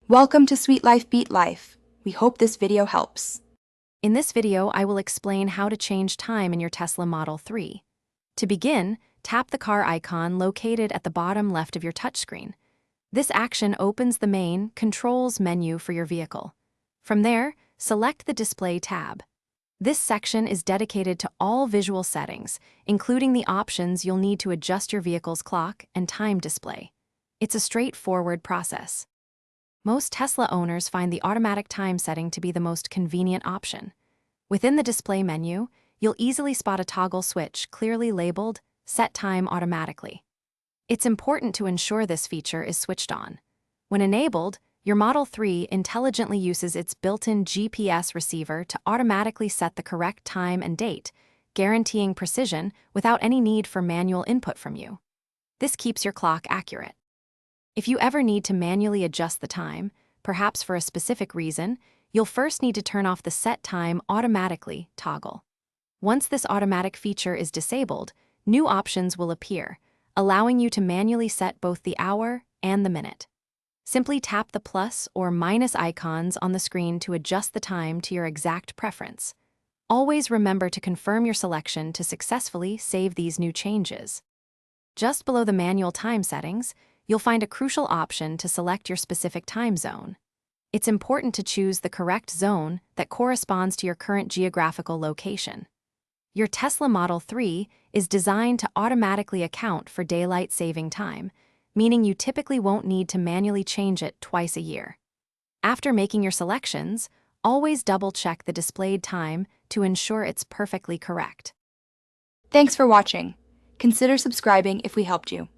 Welcome to Sweet Life Beat Life. We hope this video helps. In this video, I will explain how to change time in your Tesla Model 3. To begin, tap the car icon located at the bottom left of your touchscreen. This action opens the main Controls menu for your vehicle. From there, select the Display tab. This section is dedicated to all visual settings, including the options you'll need to adjust your vehicle's clock and time display. It's a straightforward process. Most Tesla owners find the automatic time setting to be the most convenient option. Within the display menu, you'll easily spot a toggle switch clearly labeled Set Time Automatically. It's important to ensure this feature is switched on. When enabled, your Model 3 intelligently uses its built-in GPS receiver to automatically set the correct time and date, guaranteeing precision without any need for manual input from you. This keeps your clock accurate. If you ever need to manually adjust the time, perhaps for a specific reason, you'll first need to turn off the Set Time Automatically toggle. Once this automatic feature is disabled, new options will appear, allowing you to manually set both the hour and the minute. Simply tap the plus or minus icons on the screen to adjust the time to your exact preference. Always remember to confirm your selection to successfully save these new changes. Just below the manual time settings, you'll find a crucial option to select your specific time zone. It's important to choose the correct zone that corresponds to your current geographical location. Your Tesla Model 3 is designed to automatically account for daylight saving time, meaning you typically won't need to manually change it twice a year. After making your selections, always double-check the displayed time to ensure it's perfectly correct. Thanks for watching. Consider subscribing if we helped you.